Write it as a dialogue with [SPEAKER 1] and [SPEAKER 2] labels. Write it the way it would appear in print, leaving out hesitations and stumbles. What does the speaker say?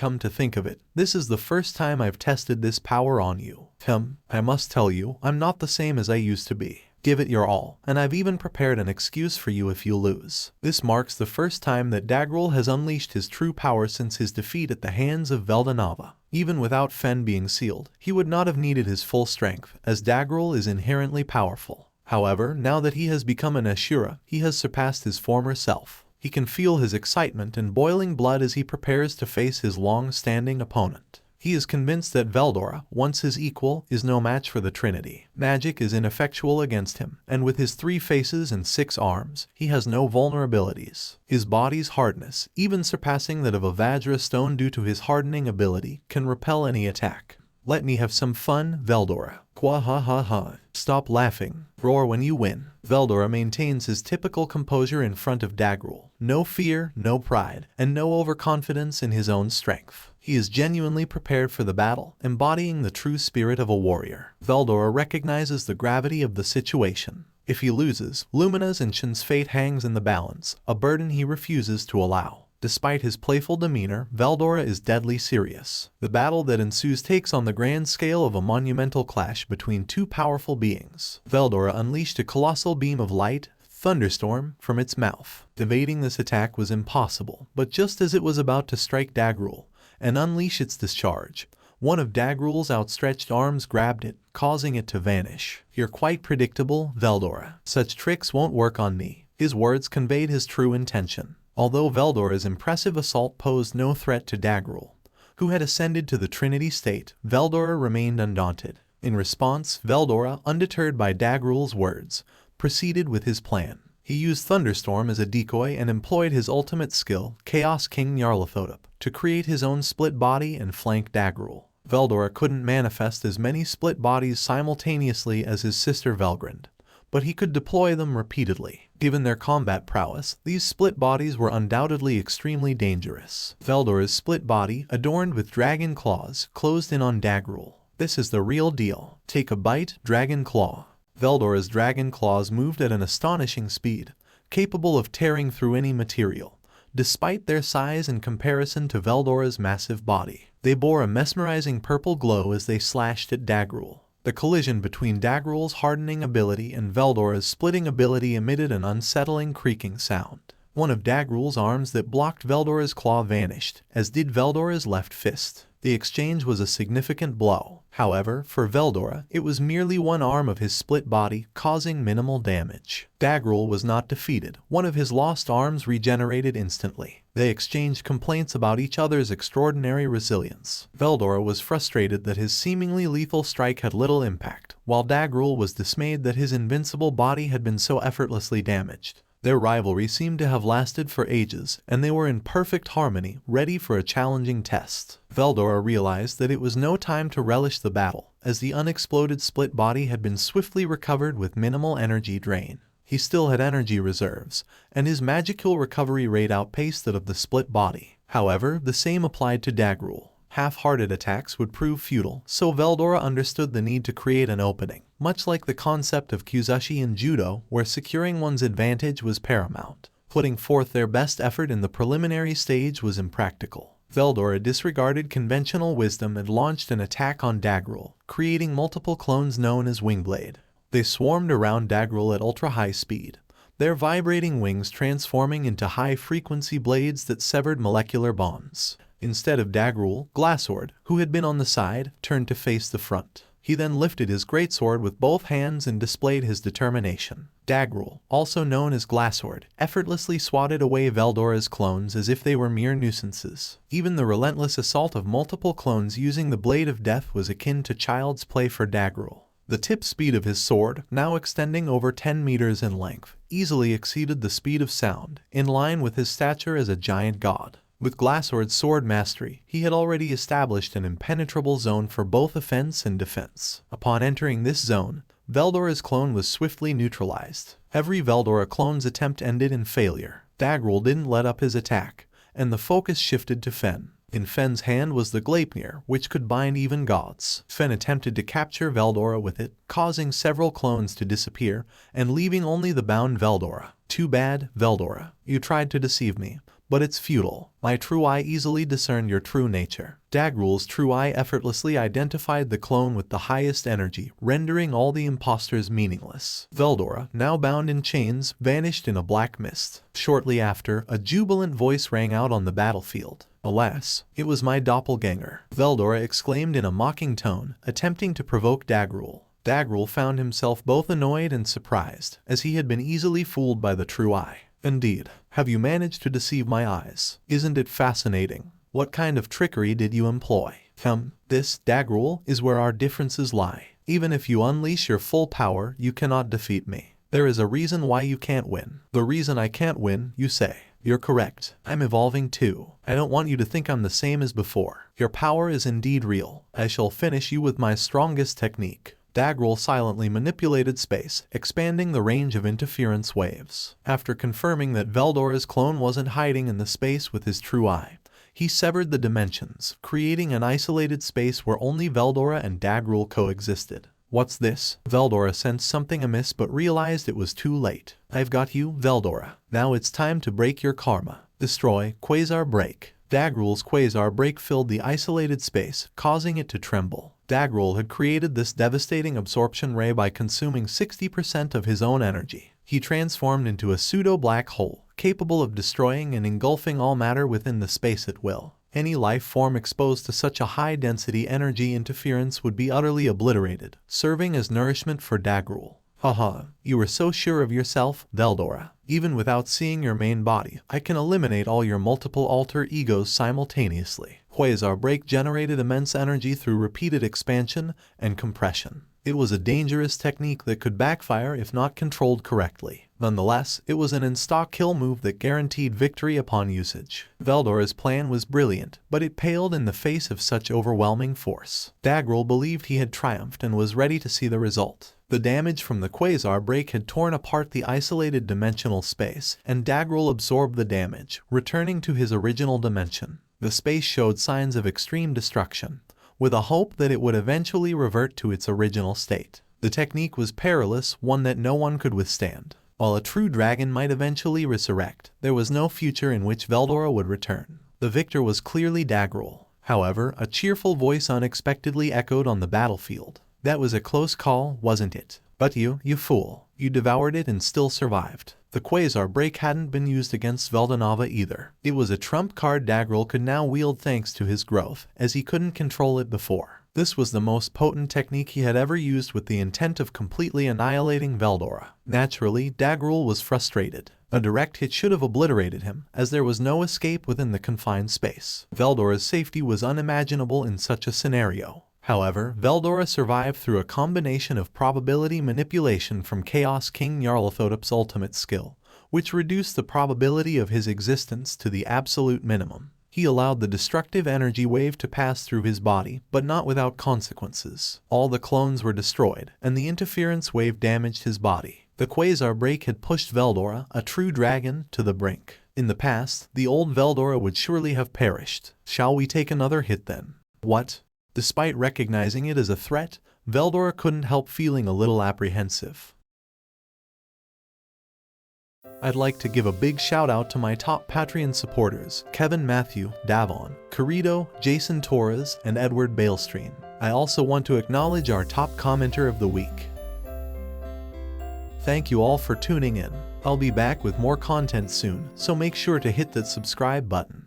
[SPEAKER 1] come to think of it, this is the first time I've tested this power on you. I must tell you, I'm not the same as I used to be. Give it your all, and I've even prepared an excuse for you if you lose. This marks the first time that Dagruel has unleashed his true power since his defeat at the hands of Veldonava. Even without Fen being sealed, he would not have needed his full strength, as Dagruel is inherently powerful. However, now that he has become an Ashura, he has surpassed his former self. He can feel his excitement and boiling blood as he prepares to face his long-standing opponent. He is convinced that Veldora, once his equal, is no match for the Trinity. Magic is ineffectual against him, and with his 3 faces and 6 arms, he has no vulnerabilities. His body's hardness, even surpassing that of a Vajra stone due to his hardening ability, can repel any attack. Let me have some fun, Veldora. Quahahaha. Stop laughing. Roar when you win. Veldora maintains his typical composure in front of Dagruel. No fear, no pride, and no overconfidence in his own strength. He is genuinely prepared for the battle, embodying the true spirit of a warrior. Veldora recognizes the gravity of the situation. If he loses, Lumina's and Shin's fate hangs in the balance, a burden he refuses to allow. Despite his playful demeanor, Veldora is deadly serious. The battle that ensues takes on the grand scale of a monumental clash between 2 powerful beings. Veldora unleashed a colossal beam of light, thunderstorm, from its mouth. Evading this attack was impossible, but just as it was about to strike Dagruel and unleash its discharge, one of Dagruel's outstretched arms grabbed it, causing it to vanish. You're quite predictable, Veldora. Such tricks won't work on me. His words conveyed his true intention. Although Veldora's impressive assault posed no threat to Dagruel, who had ascended to the Trinity state, Veldora remained undaunted. In response, Veldora, undeterred by Dagruel's words, proceeded with his plan. He used Thunderstorm as a decoy and employed his ultimate skill, Chaos King Nyarlathotep, to create his own split body and flank Dagruel. Veldora couldn't manifest as many split bodies simultaneously as his sister Velgrand, but he could deploy them repeatedly. Given their combat prowess, these split bodies were undoubtedly extremely dangerous. Veldora's split body, adorned with dragon claws, closed in on Dagruel. This is the real deal. Take a bite, Dragon Claw. Veldora's dragon claws moved at an astonishing speed, capable of tearing through any material. Despite their size in comparison to Veldora's massive body, they bore a mesmerizing purple glow as they slashed at Dagruel. The collision between Dagruel's hardening ability and Veldora's splitting ability emitted an unsettling creaking sound. One of Dagruel's arms that blocked Veldora's claw vanished, as did Veldora's left fist. The exchange was a significant blow. However, for Veldora, it was merely one arm of his split body, causing minimal damage. Dagruel was not defeated. One of his lost arms regenerated instantly. They exchanged complaints about each other's extraordinary resilience. Veldora was frustrated that his seemingly lethal strike had little impact, while Dagruel was dismayed that his invincible body had been so effortlessly damaged. Their rivalry seemed to have lasted for ages, and they were in perfect harmony, ready for a challenging test. Veldora realized that it was no time to relish the battle, as the unexploded split body had been swiftly recovered with minimal energy drain. He still had energy reserves, and his magical recovery rate outpaced that of the split body. However, the same applied to Dagruel. Half-hearted attacks would prove futile, so Veldora understood the need to create an opening, much like the concept of Kuzushi in judo, where securing one's advantage was paramount. Putting forth their best effort in the preliminary stage was impractical. Veldora disregarded conventional wisdom and launched an attack on Dagruel, creating multiple clones known as Wingblade. They swarmed around Dagruel at ultra-high speed, their vibrating wings transforming into high-frequency blades that severed molecular bonds. Instead of Dagruel, Glassword, who had been on the side, turned to face the front. He then lifted his greatsword with both hands and displayed his determination. Dagruel, also known as Glassword, effortlessly swatted away Veldora's clones as if they were mere nuisances. Even the relentless assault of multiple clones using the Blade of Death was akin to child's play for Dagruel. The tip speed of his sword, now extending over 10 meters in length, easily exceeded the speed of sound, in line with his stature as a giant god. With Glassword's sword mastery, he had already established an impenetrable zone for both offense and defense. Upon entering this zone, Veldora's clone was swiftly neutralized. Every Veldora clone's attempt ended in failure. Dagruel didn't let up his attack, and the focus shifted to Fen. In Fen's hand was the Gleipnir, which could bind even gods. Fen attempted to capture Veldora with it, causing several clones to disappear and leaving only the bound Veldora. Too bad, Veldora. You tried to deceive me, but it's futile. My true eye easily discerned your true nature. Dagruel's true eye effortlessly identified the clone with the highest energy, rendering all the imposters meaningless. Veldora, now bound in chains, vanished in a black mist. Shortly after, a jubilant voice rang out on the battlefield. Alas, it was my doppelganger, Veldora exclaimed in a mocking tone, attempting to provoke Dagruel. Dagruel found himself both annoyed and surprised, as he had been easily fooled by the true eye. Indeed, have you managed to deceive my eyes? Isn't it fascinating? What kind of trickery did you employ? This, Dagruel, is where our differences lie. Even if you unleash your full power, you cannot defeat me. There is a reason why you can't win. The reason I can't win, you say. You're correct. I'm evolving too. I don't want you to think I'm the same as before. Your power is indeed real. I shall finish you with my strongest technique. Dagruel silently manipulated space, expanding the range of interference waves. After confirming that Veldora's clone wasn't hiding in the space with his true eye, he severed the dimensions, creating an isolated space where only Veldora and Dagruel coexisted. What's this? Veldora sensed something amiss but realized it was too late. I've got you, Veldora. Now it's time to break your karma. Destroy Quasar Break. Dagruel's Quasar Break filled the isolated space, causing it to tremble. Dagruel had created this devastating absorption ray by consuming 60% of his own energy. He transformed into a pseudo-black hole, capable of destroying and engulfing all matter within the space at will. Any life form exposed to such a high-density energy interference would be utterly obliterated, serving as nourishment for Dagruel. Haha, you were so sure of yourself, Veldora. Even without seeing your main body, I can eliminate all your multiple alter egos simultaneously. Quasar Break generated immense energy through repeated expansion and compression. It was a dangerous technique that could backfire if not controlled correctly. Nonetheless, it was an insta-kill move that guaranteed victory upon usage. Veldora's plan was brilliant, but it paled in the face of such overwhelming force. Dagruel believed he had triumphed and was ready to see the result. The damage from the Quasar Break had torn apart the isolated dimensional space, and Dagruel absorbed the damage, returning to his original dimension. The space showed signs of extreme destruction, with a hope that it would eventually revert to its original state. The technique was perilous, one that no one could withstand. While a true dragon might eventually resurrect, there was no future in which Veldora would return. The victor was clearly Dagruel. However, a cheerful voice unexpectedly echoed on the battlefield. That was a close call, wasn't it? But you fool. You devoured it and still survived. The Quasar Break hadn't been used against Veldora either. It was a trump card Dagruel could now wield thanks to his growth, as he couldn't control it before. This was the most potent technique he had ever used with the intent of completely annihilating Veldora. Naturally, Dagruel was frustrated. A direct hit should have obliterated him, as there was no escape within the confined space. Veldora's safety was unimaginable in such a scenario. However, Veldora survived through a combination of probability manipulation from Chaos King Nyarlathotep's ultimate skill, which reduced the probability of his existence to the absolute minimum. He allowed the destructive energy wave to pass through his body, but not without consequences. All the clones were destroyed, and the interference wave damaged his body. The Quasar Break had pushed Veldora, a true dragon, to the brink. In the past, the old Veldora would surely have perished. Shall we take another hit then? What? Despite recognizing it as a threat, Veldora couldn't help feeling a little apprehensive. I'd like to give a big shout out to my top Patreon supporters, Kevin Matthew, Davon, Carito, Jason Torres, and Edward Bailstream. I also want to acknowledge our top commenter of the week. Thank you all for tuning in. I'll be back with more content soon, so make sure to hit that subscribe button.